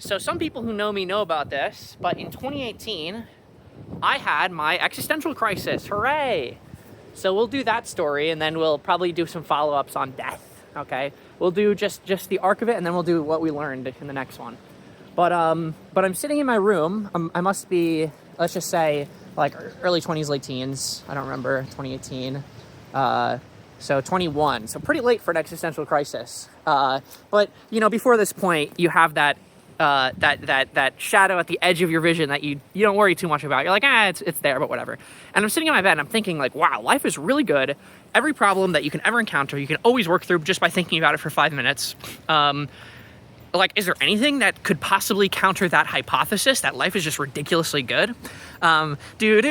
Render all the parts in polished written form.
So some people who know me know about this, but in 2018, I had my existential crisis. Hooray! So we'll do that story, and then we'll probably do some follow-ups on death, okay? We'll do just the arc of it, and then we'll do what we learned in the next one. But I'm sitting in my room. I must be, let's just say, like early 20s, late teens. I don't remember, 2018. So 21. So pretty late for an existential crisis. But, you know, before this point, you have that shadow at the edge of your vision that you don't worry too much about. You're like, it's there, but whatever. And I'm sitting in my bed and I'm thinking like, wow, life is really good. Every problem that you can ever encounter, you can always work through just by thinking about it for 5 minutes. Like, is there anything that could possibly counter that hypothesis that life is just ridiculously good? And I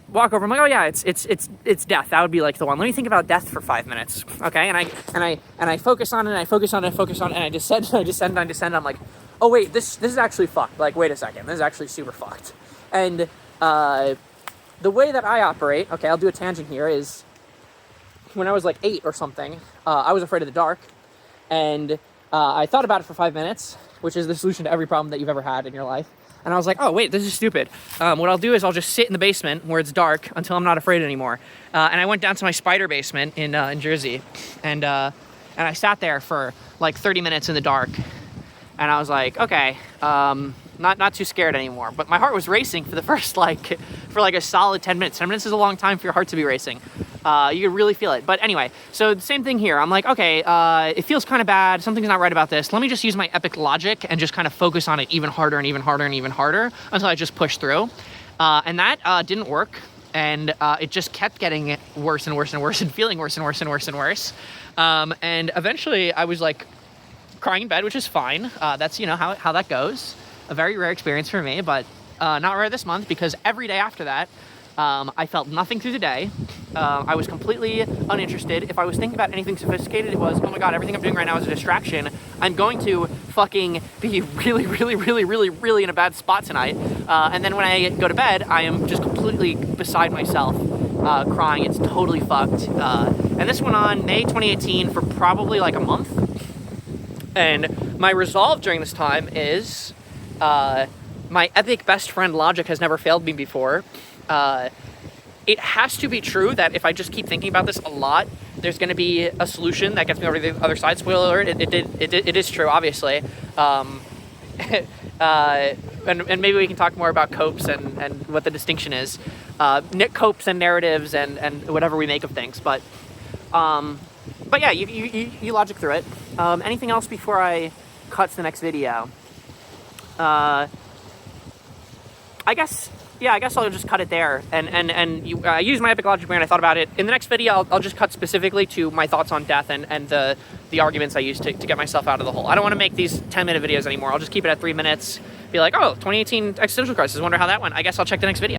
walk over. I'm like, oh yeah, it's death. That would be like the one. Let me think about death for 5 minutes, okay? And I focus on it. And I focus on it. And I descend. I'm like, oh wait, this is actually fucked. Like, wait a second, this is actually super fucked. And the way that I operate, okay, I'll do a tangent here. Is when I was like 8 or something, I was afraid of the dark. And I thought about it for 5 minutes, which is the solution to every problem that you've ever had in your life. And I was like, oh, wait, this is stupid. What I'll do is I'll just sit in the basement where it's dark until I'm not afraid anymore. And I went down to my spider basement in Jersey. And I sat there for like 30 minutes in the dark. And I was like, okay, not too scared anymore. But my heart was racing for the first for a solid 10 minutes. 10 minutes is a long time for your heart to be racing. You can really feel it. But anyway, so the same thing here. I'm like, okay, it feels kind of bad. Something's not right about this. Let me just use my epic logic and just kind of focus on it even harder and even harder and even harder until I just push through. And that didn't work. And it just kept getting worse and worse and worse and feeling worse and worse and worse and worse. And eventually I was like crying in bed, which is fine. That's, you know, how that goes. A very rare experience for me, but not rare this month because every day after that, I felt nothing through the day. I was completely uninterested. If I was thinking about anything sophisticated, it was, oh my God, everything I'm doing right now is a distraction. I'm going to fucking be really, really, really, really, really in a bad spot tonight. And then when I go to bed, I am just completely beside myself, crying. It's totally fucked. And this went on May 2018 for probably like a month. And my resolve during this time is, my epic best friend logic has never failed me before. It has to be true that if I just keep thinking about this a lot, there's going to be a solution that gets me over to the other side. Spoiler alert, it is true, obviously. And maybe we can talk more about copes and what the distinction is. Copes and narratives and whatever we make of things. But yeah, you logic through it. Anything else before I cut to the next video? I guess I'll just cut it there. And I used my epic logic brain. I thought about it. In the next video, I'll just cut specifically to my thoughts on death and the arguments I used to get myself out of the hole. I don't want to make these 10-minute videos anymore. I'll just keep it at 3 minutes. Be like, oh, 2018 existential crisis. Wonder how that went. I guess I'll check the next video.